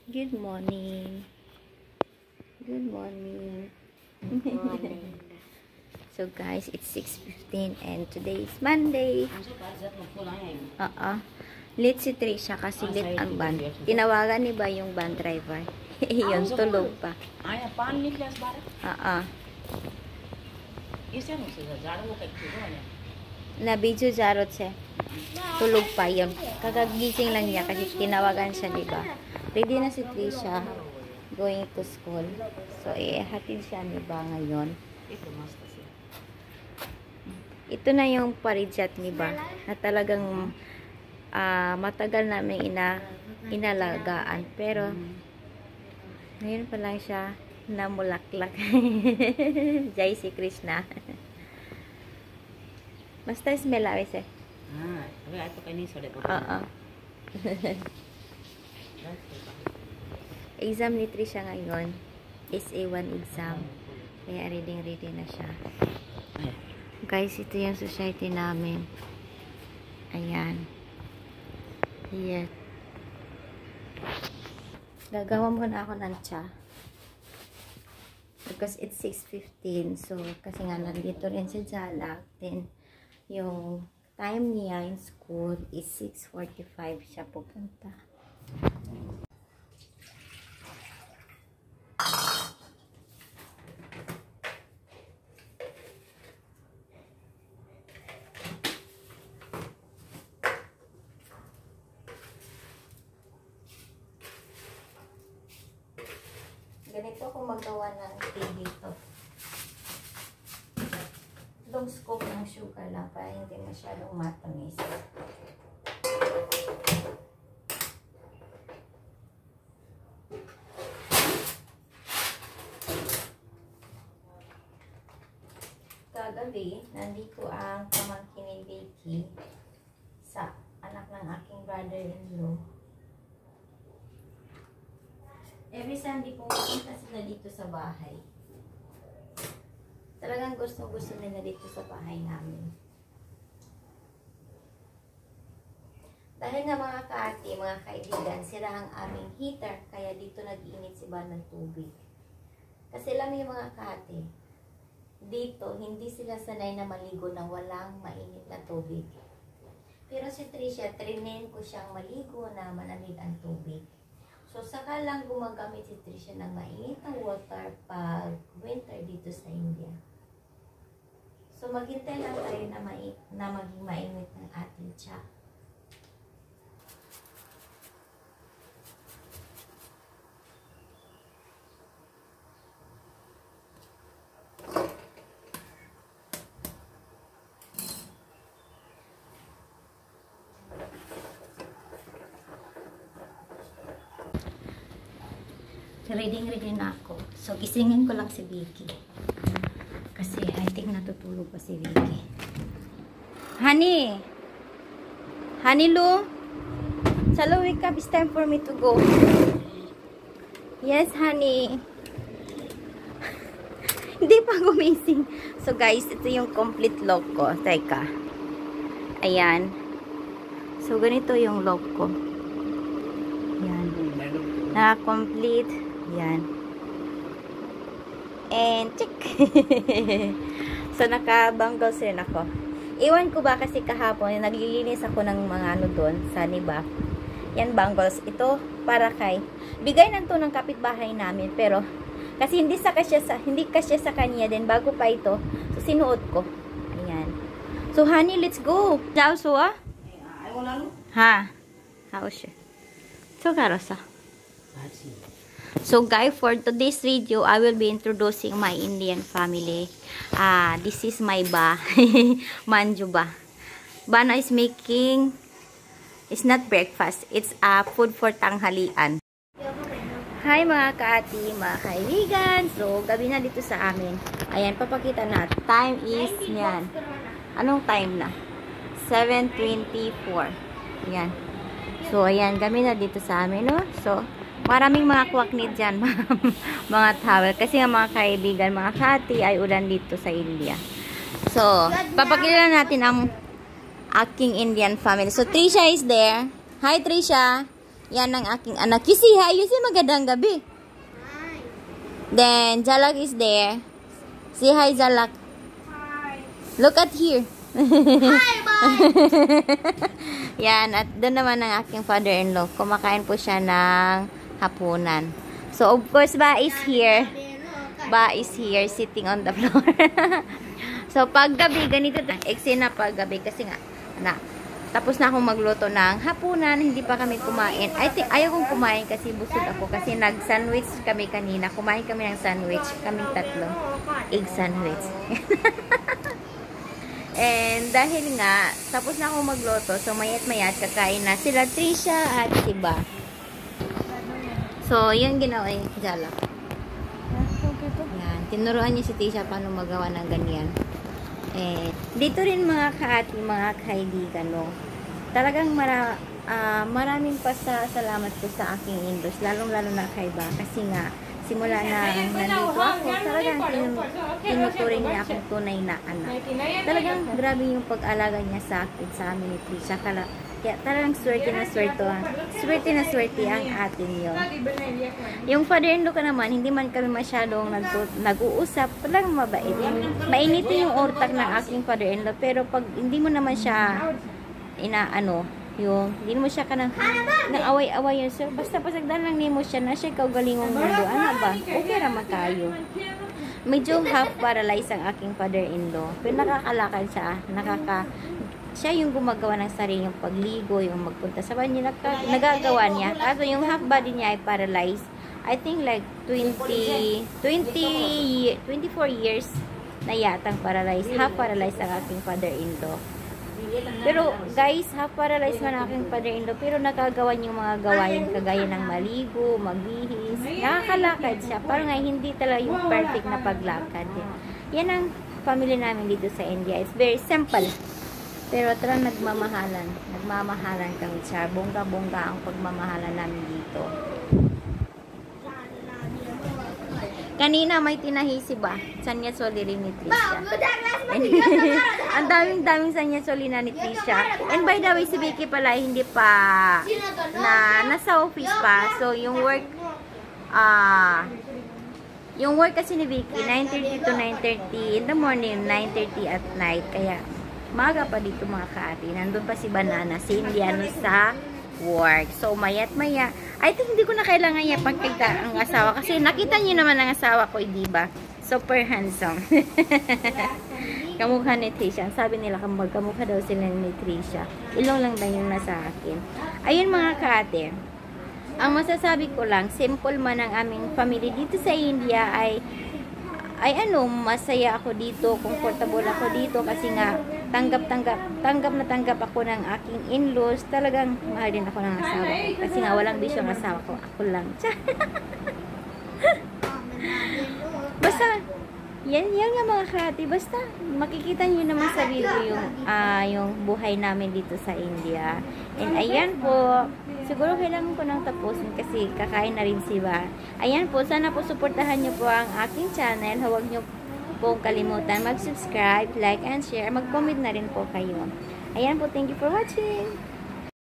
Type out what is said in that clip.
Good morning. Good morning. So guys, it's 6:15 and today is Monday. Late si Trisha kasi late ang van. Tinawagan ni ba yung van driver? Yun, tulog pa. Nabidyo jarot siya. Tulog pa yun. Kagagising lang niya kasi tinawagan siya, diba? Ready na si Trisha going to school. So, hatid siya, diba, ngayon? Ito na yung parijat, diba? Na talagang matagal namin inalagaan. Pero, ngayon pa lang siya namulaklak. Jai si Krishna. Basta smell awes eh. Exam ni Trisha ngayon. SA1 exam. Kaya ready na siya. Guys, ito yung society namin. Ayan. Yes. Gagawa muna ako ng tsa. Because it's 6:15. So, kasi nga nandito rin si Jalak. Then, yung time niya in school is 6:45 siya pupunta. Ganito kung magawa ng tea dito. Long scoop ng sugar lang para hindi masyadong matamis. Kagabi, nandito ang pamangkin ni Vicky sa anak ng aking brother-in-law. Every Sunday pumunta sila dito sa bahay. Talagang gusto nila dito sa bahay namin. Dahil nga mga kaati, mga kaibigan, sira ang aming heater, kaya dito nag-iinit si Ban ng tubig. Kasi alam niyo mga kaati, dito hindi sila sanay na maligo na walang mainit na tubig. Pero si Trisha, trinin ko siyang maligo na malamig ang tubig. So, saka lang gumagamit si Trisha ng mainit na water pag winter dito sa India. So, maghintay lang tayo na maging mainit ng ating tsa. Ready na ako. So, gisingin ko lang si Vicky. Kasi, I think natutulog pa si Vicky. Honey! Honey Lou! Salo, wake up. It's time for me to go. Yes, honey. Hindi pa gumising. So, guys, ito yung complete look ko. Teka. Ayan. So, ganito yung look ko. Ayan. Na-complete. Yan. And check. So, naka-bangles rin ako. Iwan ko ba kasi kahapon, naglilinis ako ng mga ano doon sa Niba. Yan, bangles. Ito, para kay, bigay na to ng kapitbahay namin. Pero, kasi hindi kasya sa kanya din. Bago pa ito, so, sinuot ko. Ayan. So, honey, let's go. Ciao, Sua. Ha? How's siya? So, karosa. So guys, for today's video, I will be introducing my Indian family. This is my ba, Manju ba. Bana is making, it's not breakfast, it's food for tanghalian. Hi mga kaati, mga kaibigan. So, gabi na dito sa amin. Ayan, papakita na. Time is, yan. Anong time na? 7:24. Ayan. So, ayan, gabi na dito sa amin, no? So, maraming mga kwaknit dyan, mga towel. Kasi nga mga kaibigan, mga kati ay ulan dito sa India. So, papakilala natin ang aking Indian family. So, Trisha is there. Hi, Trisha. Yan ang aking anak. You see, magandang gabi. Then, Jalak is there. Say hi, Jalak. Hi. Look at here. Hi, bye. Yan, at doon naman ang aking father-in-law. Kumakain po siya ng hapunan. So, of course, Ba is here. Ba is here, sitting on the floor. So, paggabi, ganito. Eksena paggabi kasi nga, tapos na akong magluto ng hapunan, hindi pa kami kumain. I think, ayaw kong kumain kasi busog ako. Kasi nag-sandwich kami kanina. Kumain kami ng sandwich. Kaming tatlo. Egg sandwich. And dahil nga, tapos na akong magluto. So, mayat-mayat, kakain na sila Trisha at si Ba. So, yung ginawa yung Jalak. Yan. Tinuruan niya si Trisha paano magawa ng ganyan. Eh, dito rin mga kaati, mga kaibigan, no? Talagang maraming salamat po sa aking in-laws, lalong-lalo na kay Ba, kasi nga, simula na nandito ako, talagang tinuturing niya akong tunay na anak. Talagang grabe yung pag-alaga niya sa akin, sa amin ni Trisha. Kaya talagang swerte na swerte ang atin yun. Yung father-in-law ka naman, hindi man kami masyadong nag-uusap, talagang mabait. Mainitin yung utak ng aking father-in-law, pero pag hindi mo naman siya hindi mo siya nang away-away yun, sir. Basta pasagdan lang mo siya na siya kaugalingong mundo. Ano ba? Okay naman tayo. Medyo half paralyzed ang aking father-in-law. Pero nakakalakad siya. Siya yung gumagawa ng sariling pagligo, yung magpunta sa banyo, nagagawa niya. Kaso yung half body niya ay paralyzed. I think like 24 years na yatang paralyzed. Half paralyzed ang aking father-in-law. Pero guys, half paralyzed man ang aking father-in-law, pero nakagawa niya yung mga gawain kagaya ng maligo, magbihis. Nakakalakad siya. Parang nga hindi talaga yung perfect na paglakad. Yan ang family namin dito sa India. It's very simple. Pero talagang nagmamahalan kami siya. Bongga-bongga ang pagmamahalan namin dito. Kanina may tinahisi ba? Sanya soli rin ni Trisha. Ang daming sanya soli na ni Trisha. And by the way, si Vicky pala hindi pa nasa office pa. So yung work kasi ni Vicky 9:30 to 9:30 in the morning, 9:30 at night. Kaya maga pa dito mga kaati. Nandun pa si Banana, si Indiano sa work. So, mayat-maya. I think hindi ko na kailangan niya pagkita ang asawa. Kasi nakita niyo naman ang asawa ko, diba? Super handsome. Kamukha ni Trisha. Sabi nila, kamukha daw sila ni Trisha. Ilong lang daw yung nasa akin. Ayun mga kaati. Ang masasabi ko lang, simple man ang aming family dito sa India ay masaya ako dito, comfortable ako dito kasi nga tanggap ako ng aking in-laws. Talagang mahal din ako ng asawa ko kasi nga walang bisyo ang asawa ko, ako lang. Basta yan nga mga kati, basta makikita niyo naman sa video yung buhay namin dito sa India. And ayan po, siguro kailangan ko nang tapusin kasi kakain na rin si Ba. Ayan po, sana po suportahan niyo po ang aking channel. Huwag niyo pong kalimutan mag-subscribe, like, and share. Mag-comment na rin po kayo. Ayan po, thank you for watching.